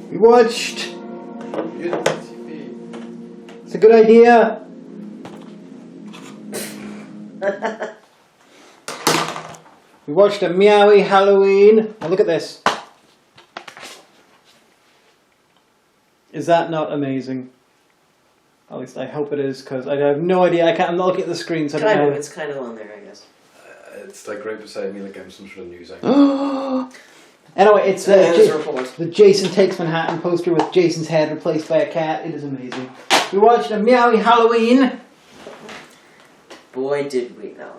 We watched. It's a good idea. We watched a Meowy Halloween. Now look at this. Is that not amazing? At least I hope it is, because I have no idea. I'm not looking at the screen, so I don't know. It's kind of on there, I guess. It's like right beside me, like I'm some sort of news anchor. Anyway, it's the Jason Takes Manhattan poster with Jason's head replaced by a cat. It is amazing. We watched a Meowy Halloween. Boy, did we know.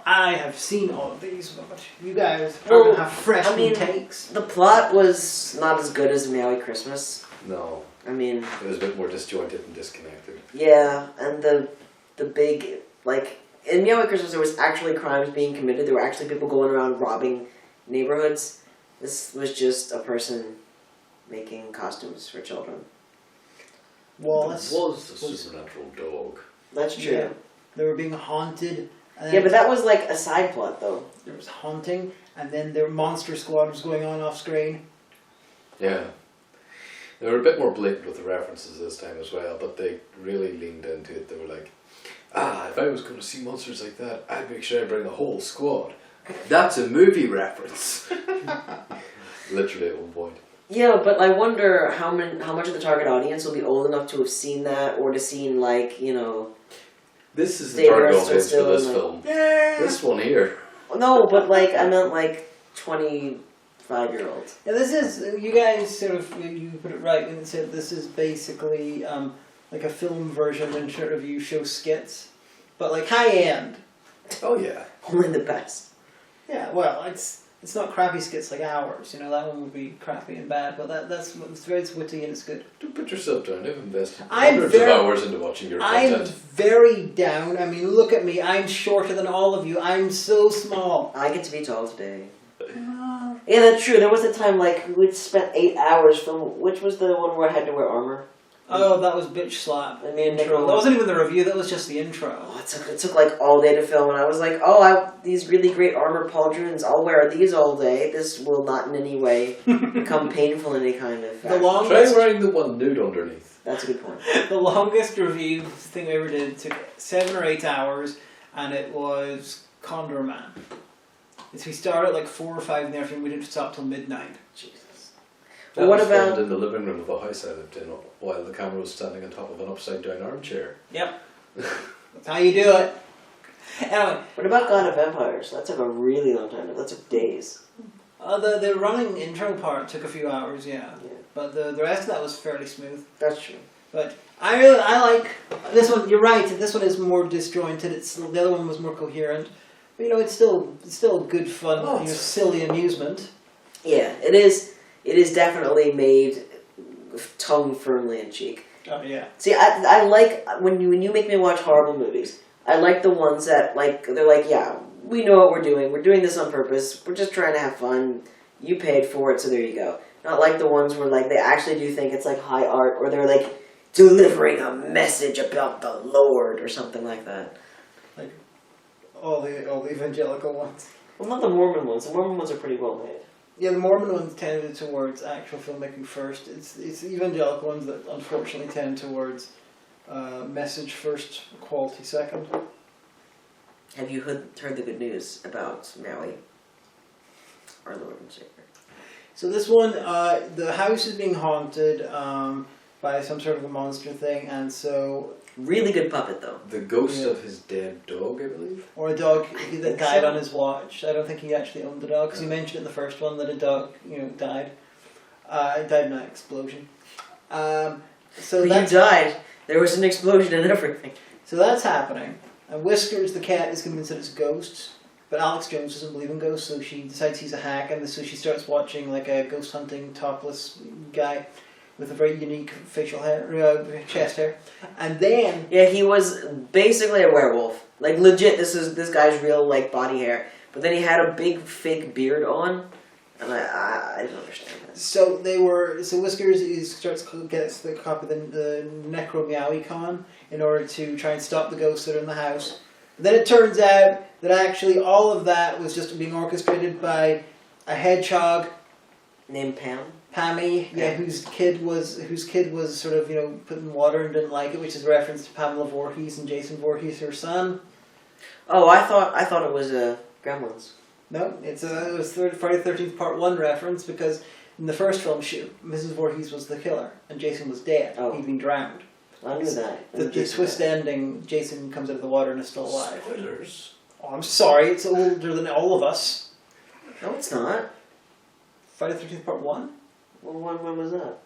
I have seen all of these, but you guys are going to have fresh takes. The plot was not as good as Meowy Christmas. No. I mean... It was a bit more disjointed and disconnected. Yeah, and the big, like... In Meowy Christmas, there was actually crimes being committed. There were actually people going around robbing neighborhoods. This was just a person making costumes for children. Wallace was the supernatural dog. That's true. Yeah. They were being haunted. Yeah, but that was like a side plot, though. There was haunting, and then their monster squad was going on off screen. Yeah. They were a bit more blatant with the references this time as well, but they really leaned into it. They were like, if I was going to see monsters like that, I'd make sure I bring the whole squad. That's a movie reference. Literally at one point. Yeah, but I wonder how much of the target audience will be old enough to have seen that, or to seen, like, you know... This is the target audience for this film. Yeah. This one here. No, but, like, I meant, like, 25-year-olds. Yeah, this is, you guys sort of, you put it right when you said this is basically like a film version and sort of you show skits, but like high end. Oh yeah. Only the best. Yeah, well, it's not crappy skits like ours, you know, that one would be crappy and bad, but it's very witty and it's good. Don't put yourself down, I've invested hundreds of hours into watching your content. I'm very down, I mean, look at me, I'm shorter than all of you, I'm so small. I get to be tall today. Yeah, that's true. There was a time, like, we'd spent 8 hours filming. Which was the one where I had to wear armor? Oh, that was Bitch Slap. I mean, that wasn't even the review, that was just the intro. Oh, it took like all day to film, and I was like, these really great armor pauldrons, I'll wear these all day. This will not in any way become painful in any kind of fashion. Try wearing the one nude underneath. That's a good point. The longest review thing we ever did took 7 or 8 hours, and it was Condor Man. We started at like 4 or 5 in the afternoon, we didn't stop till midnight. Jesus. That was filmed in the living room of a house I lived in while the camera was standing on top of an upside down armchair. Yep. That's how you do it. Anyway. What about God of Vampires? That took a really long time. That took days. The running intro part took a few hours, yeah. But the rest of that was fairly smooth. That's true. But I like this one. You're right. This one is more disjointed. The other one was more coherent. But you know, it's still good fun. Silly amusement. Yeah, it is. It is definitely made tongue firmly in cheek. Oh yeah. See, I like when you make me watch horrible movies. I like the ones that they're like, yeah, we know what we're doing. We're doing this on purpose. We're just trying to have fun. You paid for it, so there you go. Not like the ones where like they actually do think it's like high art, or they're like delivering a message about the Lord or something like that. Like all the evangelical ones. Well, not the Mormon ones. The Mormon ones are pretty well made. Yeah, the Mormon ones tended towards actual filmmaking first. It's the evangelical ones that unfortunately tend towards message first, quality second. Have you heard the good news about Meowy, our Lord and Savior? So this one, the house is being haunted by some sort of a monster thing, and so... Really good puppet, though. The ghost of his dead dog, I believe? Or a dog that died on his watch. I don't think he actually owned the dog, because he mentioned in the first one that a dog, died. It died in an explosion. So he died. There was an explosion and everything. So that's happening. And Whiskers, the cat, is convinced that it's ghosts. But Alex Jones doesn't believe in ghosts, so she decides he's a hack, and so she starts watching like a ghost hunting topless guy with a very unique facial hair, chest hair, and then he was basically a werewolf. Like legit, this guy's real like body hair, but then he had a big fake beard on, and I didn't understand that. So Whiskers gets the copy of the Necro Meowy Con in order to try and stop the ghosts that are in the house. And then it turns out that actually all of that was just being orchestrated by a hedgehog Named Pam. Pammy, Yeah. whose kid was sort of put in water and didn't like it, which is a reference to Pamela Voorhees and Jason Voorhees, her son. Oh, I thought it was Gremlins. No, it was Friday the 13th Part 1 reference, because in the first film, Mrs. Voorhees was the killer and Jason was dead. Oh. He'd been drowned. I knew that. The twist ending, Jason comes out of the water and is still alive. Spoilers. Oh, I'm sorry, it's older than all of us. No, it's not. Friday the 13th Part 1? Well, when was that?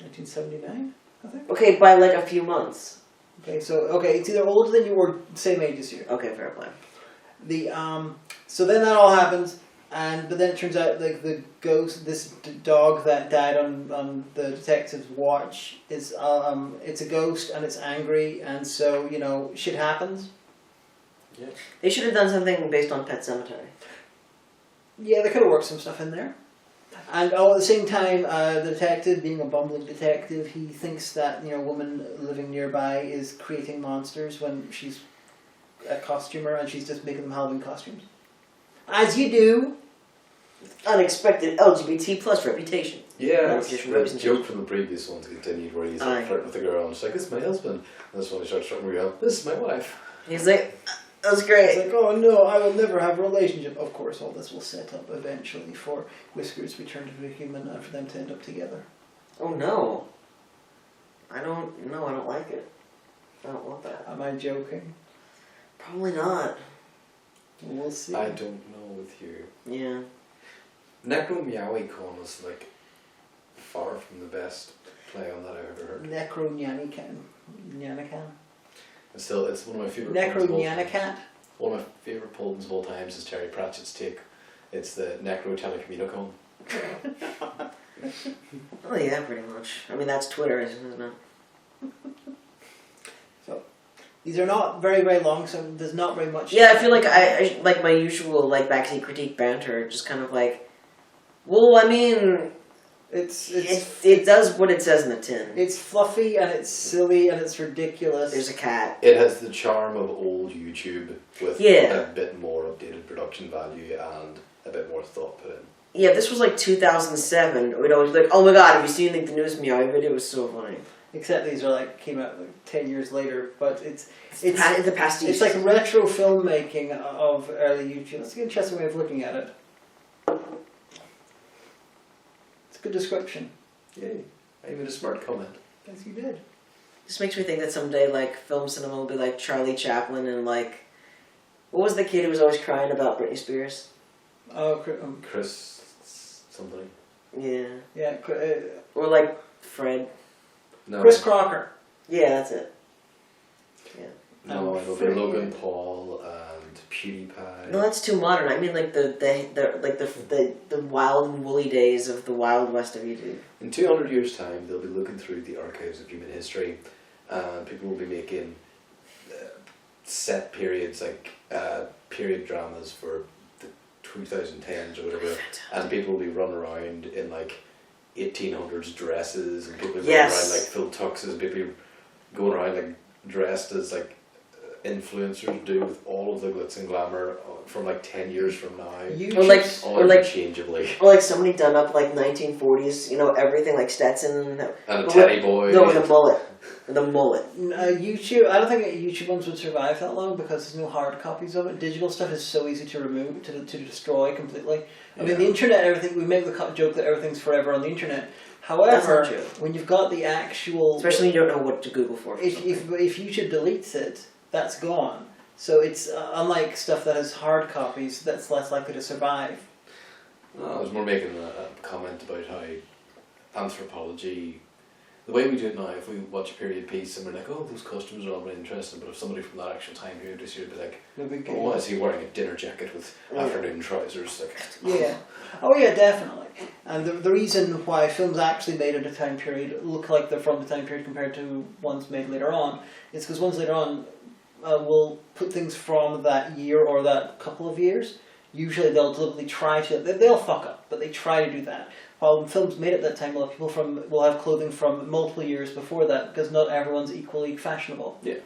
1979, I think. Okay, by like a few months. Okay, so it's either older than you or same age as you. Okay, fair play. So then that all happens, but then it turns out like the ghost, this dog that died on the detective's watch is it's a ghost and it's angry, and so shit happens. Yeah. They should have done something based on Pet Sematary. Yeah, they could have worked some stuff in there. And at the same time, the detective, being a bumbling detective, he thinks that a woman living nearby is creating monsters when she's a costumer and she's just making them Halloween costumes. As you do. Unexpected LGBT plus reputation. Yeah, Reputation, the representation. joke from the previous ones continued where he's Aye. like flirting with the girl and she's like, "This is my husband." And that's when he starts flirting with the girl. "This is my wife." He's like, that was It's great. like, oh no, I will never have a relationship. Of course, all this will set up eventually for Whiskers to be turned into a human and for them to end up together. Oh no. I don't like it. I don't want that. Am I joking? Probably not. We'll see. I don't know with you. Yeah. Necro Meowy Con was like far from the best play on that I've ever heard. Necro Nyanakan. And still, it's one of my favorite. Necro puns of all time. Nyanakat. One of my favorite puns of all times is Terry Pratchett's take. It's the Necro Telecommunicon. Oh yeah, pretty much. I mean, that's Twitter, isn't it? These are not very, very long, so there's not very much. Yeah, I feel like I like my usual like backseat critique banter, just kind of like, well, I mean, it does what it says in the tin. It's fluffy and it's silly and it's ridiculous. There's a cat. It has the charm of old YouTube with Yeah. a bit more updated production value and a bit more thought put in. Yeah, if this was like 2007, we'd always be like, oh my god, have you seen like the newest Meowy video? It was so funny. Except these are came out 10 years later, but it's the pastiche. It's like retro filmmaking of early YouTube. That's an interesting way of looking at it. It's a good description. Yay. I made a smart comment. Yes, you did. This makes me think that someday like film cinema will be like Charlie Chaplin and like, what was the kid who was always crying about Britney Spears? Oh, Chris something. Yeah. yeah, Or like Fred. No. Chris Crocker. Yeah, that's it. Yeah. No, I'm it'll be afraid- Logan Paul and PewDiePie. No, that's too modern. I mean, like the wild and woolly days of the Wild West of YouTube. In 200 years' time, they'll be looking through the archives of human history, and people will be making set periods, like period dramas for the 2010s or whatever, and people will be running around in like 1800s dresses, and people will be running around like full tuxes, people going around like dressed as like influencers do with all of the glitz and glamour from like 10 years from now. Or like, all or like, interchangeably. or like somebody done up like 1940s, everything like Stetson. And a teddy boy. No, with a mullet. With a mullet. YouTube, I don't think YouTube ones would survive that long because there's no hard copies of it. Digital stuff is so easy to remove, to destroy completely. I mean, the internet, everything, we make the joke that everything's forever on the internet. However, That's not true. when you've got the actual... Especially when you don't know what to Google for. If YouTube deletes it, that's gone. So it's unlike stuff that has hard copies, that's less likely to survive. I was more making a comment about how anthropology, the way we do it now, if we watch a period piece and we're like, oh, those costumes are all really interesting, but if somebody from that actual time period is here, it'd be like, No big oh, deal. why is he wearing a dinner jacket with afternoon trousers? Like, Yeah. Oh yeah, definitely. And the reason why films actually made at a time period look like they're from the time period compared to ones made later on is because ones later on will put things from that year or that couple of years. Usually they'll deliberately try to, they'll fuck up, but they try to do that. While films made at that time, will have people will have clothing from multiple years before that because not everyone's equally fashionable. yeah.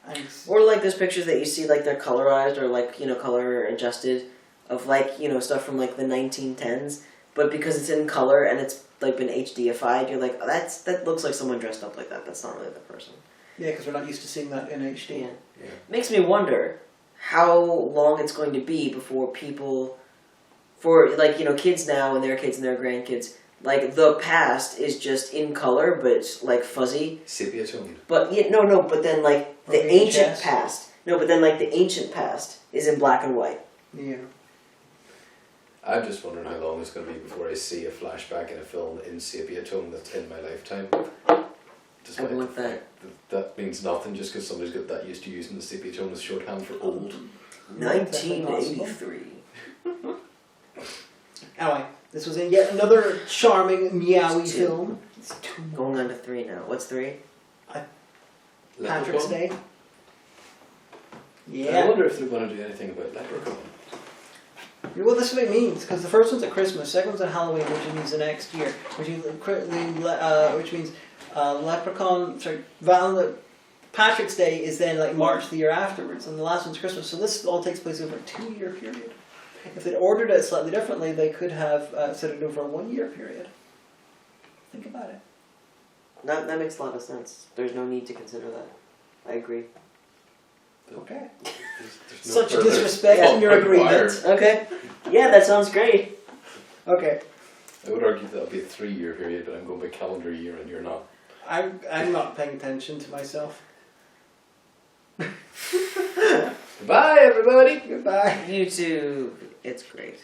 And Or like those pictures that you see, like they're colorized or like, color adjusted of like, stuff from like the 1910s. but because it's in color and it's like been HDified, you're like, oh, that looks like someone dressed up like that. That's not really the person. Yeah, because we're not used to seeing that in HD. Yeah. Makes me wonder how long it's going to be before people, for like, you know, kids now and their kids and their grandkids, like the past is just in color but it's like fuzzy. Sepia toned. But yeah, no, but then like the Or ancient VHS. past. No, but then like the ancient past is in black and white. Yeah. I'm just wondering how long it's going to be before I see a flashback in a film in sepia tone that's in my lifetime. Despite I want the fact that means nothing just because somebody's got that used to using the sepia tone as shorthand for old. 1983. Anyway, this was yet another charming Meowy It's two. film. It's 2 more. Going on to 3 now. What's 3? Patrick's Leprechaun? Day. I Yeah. wonder if they're going to do anything about Leprechaun. Well, this is what it means, because the first one's at Christmas, second one's at Halloween, which means the next year, which means Leprechaun, Patrick's Day is then like March the year afterwards, and the last one's Christmas. So this all takes place over a 2-year period. If they'd ordered it slightly differently, they could have set it over a 1-year period. Think about it. That makes a lot of sense. There's no need to consider that. I agree. Okay. There's no Such further disrespect thought in your required. agreement. Okay. Yeah, that sounds great. Okay. I would argue that'll be a 3-year period, but I'm going by calendar year and you're not. I'm not paying attention to myself. Goodbye, everybody! Goodbye. YouTube. It's great.